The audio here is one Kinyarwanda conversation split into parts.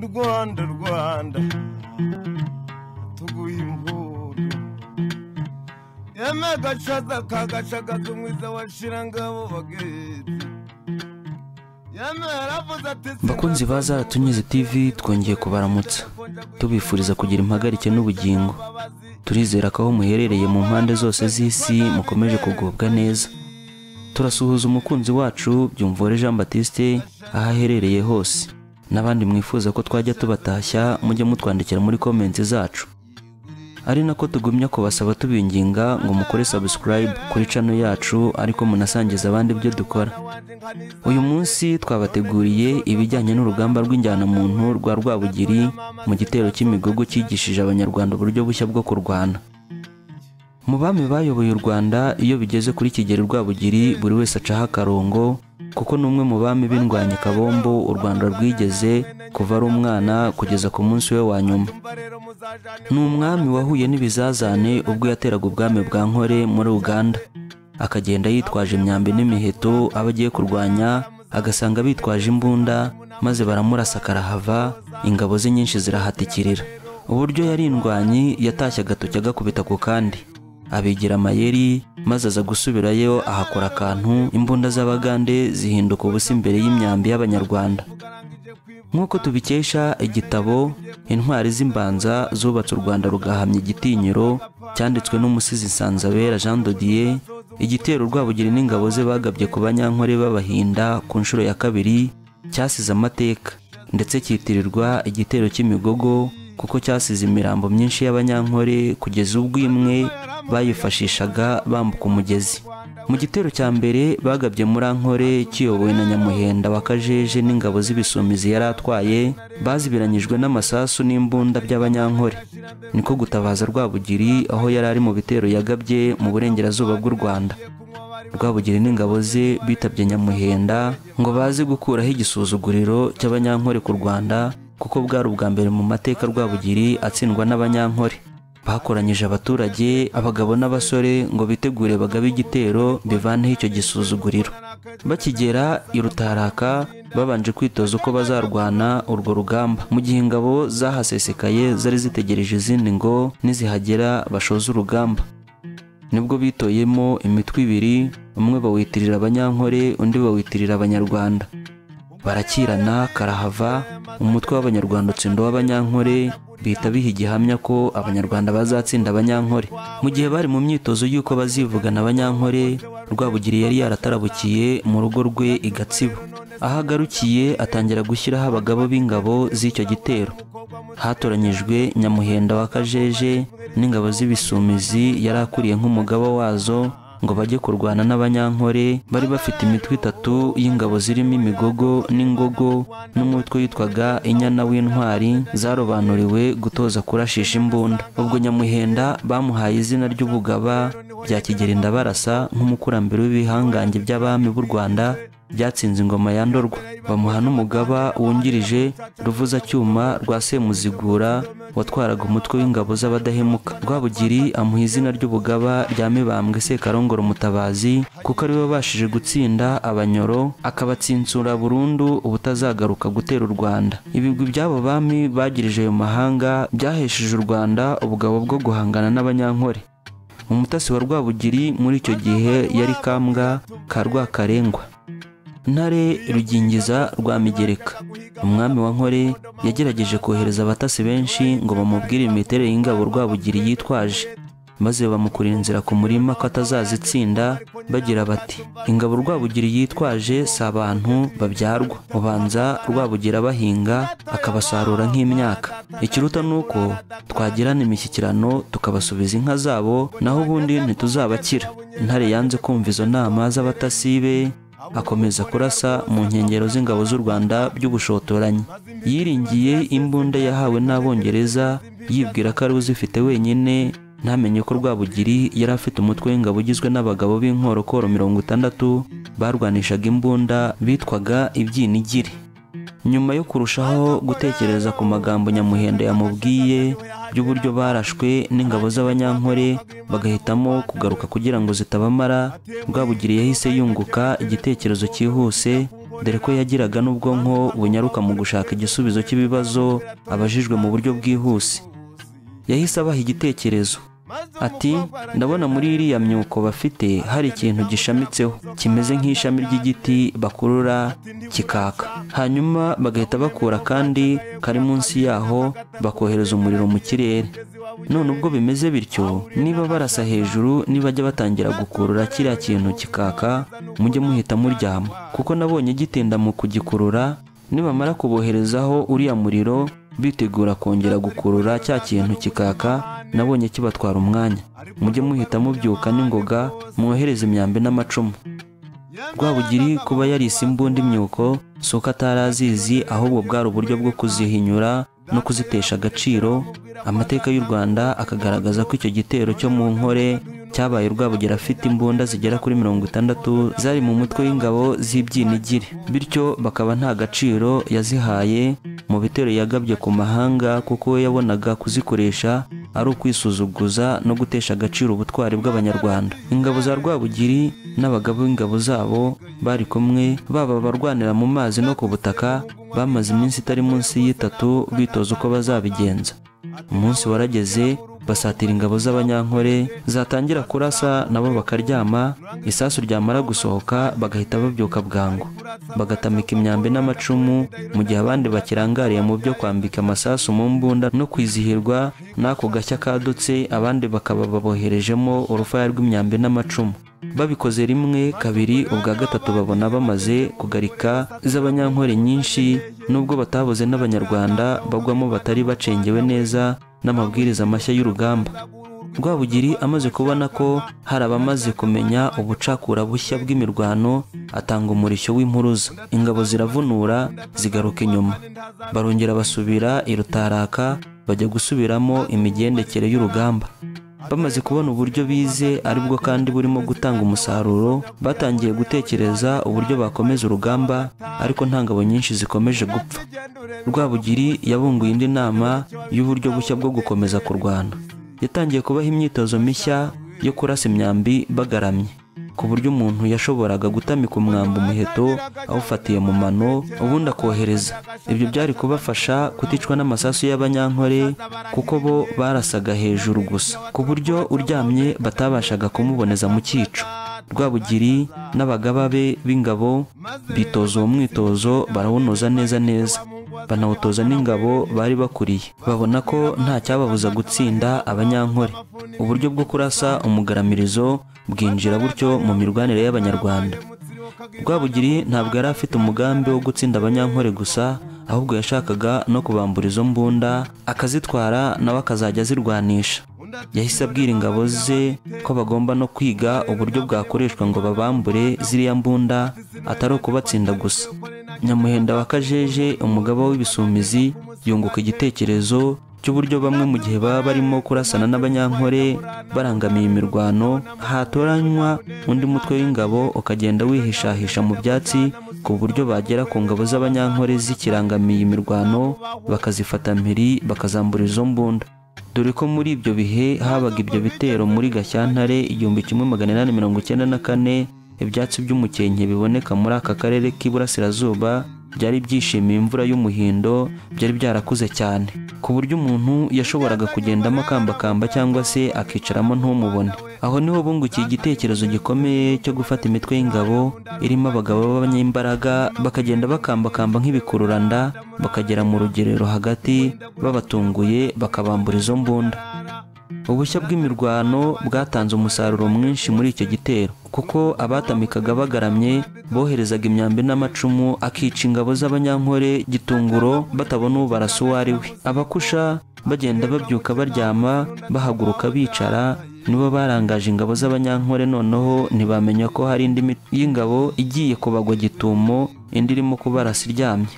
Rwanda Rwanda tuguye impundu yeme gacaza kagashagaza umwiza washirangabo bagezi. Bakunzi ba Zaratunyuze TV twongeye kubaramutsa tubifuriza kugira impagarike n'ubugingo. Turizera ko aho muherereye mu mpande zose z'isi mukomeje kugubwa neza. Turasuhuza umukunzi wacu Byumvore Jean Baptiste aho aherereye hose, n'abandi mwifuza ko twajya tubatashya mujye mutwandikira muri comments zacu. Ari nako tugumya kubasaba tubinginga ngo mukore subscribe kuri channel yacu, ariko munasangiza abandi ibyo dukora. Uyu munsi twabateguriye ibijyanye n'urugamba rw'injyana muntu rwa Rwabugiri mu gitero cy'imigogo cyigishije abanyarwanda uburyo bushya bwo kurwana. Mu bami bayoboye u Rwanda, iyo bigeze kuri Kigeli Rwabugiri buri wese acaho akarongo, kuko n'umwe mu bami b'indwanyi kabombo u Rwanda rwigeze kuva ari umwana kugeza ku munsi we wa nyuma. Ni umwami wahuye n'ibizazane ubwo yateraga ubwami bwa Nkore muri Uganda, akagenda yitwaje imyambi n'imiheto abagiye kurwanya, agasanga bitwaje imbunda maze baramurasa karahava, ingabo ze nyinshi zirahatikirira. Uburyo yari indwanyi yatashye agatoki agakubita ku kandi, abigira amayeri maze aza gusubirayo ahakora akantu, imbunda z'Abagande zihinduka ubusa imbere y'imyambi y'Abanyarwanda. Nk'uko tubikesha igitabo Intwari z'Imbanza zubatse u Rwanda rugahamya igitinyiro cyanditswe n'umusizi Nsanzabera Jean de Dieu, igitero Rwabugiri n'ingabo ze bagabye ku Banyankore b'Abahinda ku nshuro ya kabiri cyasize amateka, ndetse cyitirirwa igitero cy'imigogo kuko cyasize imirambo myinshi y'Abanyankore kugeza ubwo imwe bayifashishaga bambuka umugezi. Mu gitero cya mbere bagabye muri Ankore kiyobowe na Nyamuhenda wa Kajeje n'ingabo z'Ibisumizi yari atwaye, bazibiranyijwe n'amasasu n'imbunda by'Abanyankore. Niko gutabaza Rwabugiri aho yari ari mu bitero yagabye mu burengerazuba bw'u Rwanda. Rwabugiri n'ingabo ze bitabye Nyamuhenda ngo baze gukuraho igisuzuguriro cy'Abanyankore ku Rwanda, kuko bwari ubwa mbere mu mateka Rwabugiri atsindwa n'Abanyankore. Bakoranyije abaturage, abagabo n'abasore ngo bitegure bagabe igitero bivaneho icyo gisuzuguriro. Bakigera i Rutaraka babanje kwitoza uko bazarwana urwo rugamba, mu gihe ingabo zahasesekaye zari zitegereje izindi ngo nizihagera bashoze urugamba. Nibwo bitoyemo imitwe ibiri, umwe bawitirira Abanyankore undi bawitirira Abanyarwanda. Barakirana karahava, umutwe w'Abanyarwanda utsinda w'Abanyankore, bihita biha igihamya ko Abanyarwanda bazatsinda Abanyankore. Mu gihe bari mu myitozo y'uko bazivugana Abanyankore, Rwabugiri yari yaratarabukiye mu rugo rwe i Gatsibo. Aho agarukiye atangira gushyiraho abagabo b'ingabo z'icyo gitero. Hatoranyijwe Nyamuhenda wa Kajeje n'ingabo z'Ibisumizi yari akuriye nk'umugaba wazo ngo bajye kurwana n'Abanyankore. Bari bafite imitwe itatu y'ingabo zirimo imigogo n'ingogo, n'umutwe witwaga Inyana w'Intwari zarobanuriwe gutoza kurashisha imbunda. Ubwo Nyamuhenda bamuhaye izina ry'ubugaba bya Kigeli Ndabarasa nk'umukurambere w'ibihangange by'abami b'u Rwanda byatsinze ingoma ya Ndorwa. Bamuha n'umugaba wungirije Ruvuzacyuma rwa Semuzigura watwaraga umutwe w'ingabo z'Abadahemuka. Rwabugiri amuha izina ry'ubugaba rya Mibambwe Sekarongoro Mutabazi, kuko ari we wabashije gutsinda Abanyoro akabatsinsura burundu ubutazagaruka gutera u Rwanda. Ibigwi by'abo bami bagirije ayo mahanga byahesheje u Rwanda ubugabo bwo guhangana n'Abanyankore. Umutasi wa Rwabugiri muri icyo gihe yari Kambwa ka Rwakarengwa. Ntare Rugingiza rwa Migereka, umwami wa Nkore, yagerageje kohereza abatasi benshi ngo bamubwire imiterere y'ingabo Rwabugiri yitwaje, maze bamukurira inzira ku murima ko atazazitsinda, bagira bati ingabo Rwabugiri yitwaje si abantu babyarwa, ubanza Rwabugiri abahinga akabasarura nk'imyaka. Ikiruta nuko twagirana imishyikirano tukabasubiza inka zabo, naho ubundi ntituzabakira. Ntare yanze kumva izo nama z'abatasi be, akomeza kurasa mu nkengero z'ingabo z'u Rwanda by'ubushotoranyi. Yiringiye imbunda yahawe n'Abongereza, yibwira ko ari uzifite wenyine, ntamenye ko Rwabugiri yari afite umutwe w'ingabo ugizwe n'abagabo b'inkorokoro 60 barwanishaga imbunda bitwaga ibyinigiri. Nyuma yo kurushaho gutekereza ku magambo Nyamuhenda yamubwiye by'uburyo barashwe n'ingabo z'Abanyankore, bagahitamo kugaruka kugira ngo zitabamara, Rwabugiri yahise yunguka igitekerezo cyihuse dore ko yagiraga n'ubwonko bunyaruka mu gushaka igisubizo cy'ibibazo abajijwe mu buryo bwihuse. Yahise abaha igitekerezo ati, ndabona muri iriya myuko bafite hari ikintu gishamitseho kimeze nk'ishami ry'igiti bakurura kikaka, hanyuma bagahita bakura kandi kari munsi yaho bakohereza umuriro mu kirere. None ubwo bimeze bityo, niba barasa hejuru nibajya batangira gukurura kiriya kintu kikaka, mujye muhita muryama, kuko nabonye gitinda mu kugikurura, nibamara kuboherezaho uriya muriro bitegura kongera gukurura cya kintu kikaka, nabonye kibatwara umwanya. Mujye muhita mubyuka n'ingoga mwohereze imyambi n'amacumu. Rwabugiri kuba yarise imbunda imyuko si uko atari azizi, ahubwo bwari uburyo bwo kuzihinyura no kuzitesha agaciro. Amateka y'u Rwanda akagaragaza ko icyo gitero cyo mu Nkore cyabaye Rwabugiri afite imbunda zigera kuri 60 zari mu mutwe w'ingabo z'ibyinigire, bityo bakaba nta gaciro yazihaye mu bitero yagabye ku mahanga, kuko yabonaga kuzikoresha ari ukwisuzuguza no gutesha agaciro ubutwari bw'Abanyarwanda. Ingabo za Rwabugiri n'abagabo b'ingabo zabo bari kumwe, baba barwanira mu mazi no ku butaka, bamaze iminsi itari munsi y'itatu bitoza uko bazabigenza. Umunsi warageze, basatira ingabo z'Abanyankore, zatangira kurasa nabo bakaryama, isasu ryamara gusohoka bagahita babyuka bwangu, bagatamika imyambi n'amacumu, mu gihe abandi bakirangariye mu byo kwambika amasasu mu mbunda no kwizihirwa n'ako gashya kadutse, abandi bakaba baboherejemo urufaya rw'imyambi n'amacumu. Babikoze rimwe kabiri, ubwa gatatu babona bamaze kugarika z'Abanyankore nyinshi, nubwo batabuze n'Abanyarwanda bagwamo batari bacengewe neza n'amabwiriza mashya y'urugamba. Rwabugiri amaze kubona ko hari abamaze kumenya ubucakura bushya bw'imirwano, atanga umurishyo w'impuruza. Ingabo ziravunura zigaruka inyuma, barongera basubira i Rutaraka, bajya gusubiramo imigendekere y'urugamba. Bamaze kubona uburyo bize aribwo kandi burimo gutanga umusaruro, batangiye gutekereza uburyo bakomeza urugamba, ariko nta ngabo nyinshi zikomeje gupfa. Rwabugiri yabunguye indi nama y'uburyo bushya bwo gukomeza kurwana. Yatangiye kubaha imyitozo mishya yo kurasa imyambi bagaramye, ku buryo umuntu yashoboraga gutamika umwambi umuheto awufatiye mu mano, ubundi akohereza. Ibyo byari kubafasha kuticwa n'amasasu y'Abanyankore, kuko bo barasaga hejuru gusa, ku buryo uryamye batabashaga kumuboneza mu cyico. Rwabugiri n'abagaba be b'ingabo bitoza uwo mwitozo, barawunoza neza neza, banawutoza n'ingabo bari bakuriye. Babona ko nta cyababuza gutsinda Abanyankore. Uburyo bwo kurasa umugaramirizo bwinjira butyo mu mirwanire y'Abanyarwanda. Rwabugiri ntabwo yari afite umugambi wo gutsinda Abanyankore gusa, ahubwo yashakaga no kubambura izo mbunda, akazitwara nawe akazajya azirwanisha. Yahise abwira ingabo ze ko bagomba no kwiga uburyo bwakoreshwa ngo babambure ziriya mbunda, atari ukubatsinda gusa. Nyamuhenda wa Kajeje, umugaba w'Ibisumizi, yunguka igitekerezo cy'uburyo bamwe mu gihe baba barimo kurasana n'Abanyankore barangamiye imirwano, hatoranywa undi mutwe w'ingabo ukagenda wihishahisha mu byatsi, ku buryo bagera ku ngabo z'Abanyankore zikirangamiye imirwano bakazifata mpiri, bakazambura izo mbunda. Dore ko muri ibyo bihe habaga ibyo bitero muri Gashyantare 1894, ibyatsi by'umukenke biboneka muri aka karere k'Iburasirazuba byari byishimiye imvura y'umuhindo, byari byarakuze cyane, ku buryo umuntu yashoboraga kugendamo akambakamba cyangwa se akicaramo ntumubone. Aho niho bungukiye igitekerezo gikomeye cyo gufata imitwe y'ingabo irimo abagabo b'abanyembaraga, bakagenda bakambakamba nk'ibikururanda, bakagera mu rugerero hagati babatunguye, bakabambura izo mbunda. Ubushya bw'imirwano bwatanze umusaruro mwinshi muri icyo gitero, kuko abatamikaga bagaramye boherezaga imyambi n'amacumu akica ingabo z'Abanyankore gitunguro, batabona ubarasa uwo ari we. Abakusha bagenda babyuka baryama, bahaguruka bicara, nibo barangaje ingabo z'Abanyankore. Noneho ntibamenya ko hari indi mitwe y'ingabo igiye kubagwa gitumo, indi irimo kubarasa iryamye.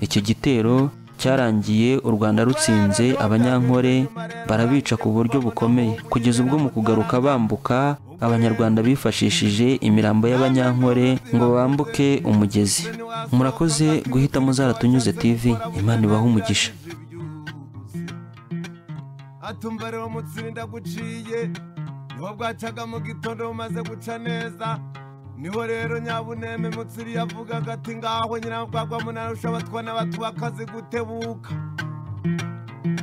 Icyo gitero cyarangiye u Rwanda rutsinze Abanyankore, barabica ku buryo bukomeye, kugeza ubwo mu kugaruka bambuka, Abanyarwanda bifashishije imirambo y'Abanyankore ngo bambuke umugezi. Murakoze guhitamo Zaratunyuze TV, Imana ibahe umugisha. Atumva rero mutsinda guciye, niho bwacaga mu gitondo umaze guca neza, niho rero Nyabuneme Mutsiri yavugaga ati ngaho Nyirabwagwa munarusha abatwana batubakazi gutebuka.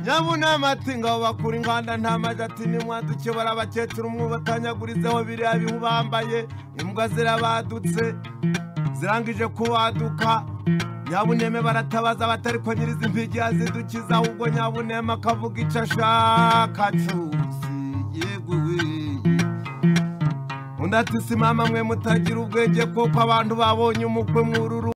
Nyabuneme ati ngaho bakura inganda nta maji ati nimwaduke barabakecuru mwubatanyagurizeho biriya bihu bambaye imbwa zirabadutse zirangije kubaduka. Nyabuneme baratabaza batariko nyiriza impigi azidukiza ahubwo Nyabuneme akavuga ico ashaka cyose yeguwe. Undi ati si mama mwe mutagira ubwenge koko abantu babonye umukwe mw'uru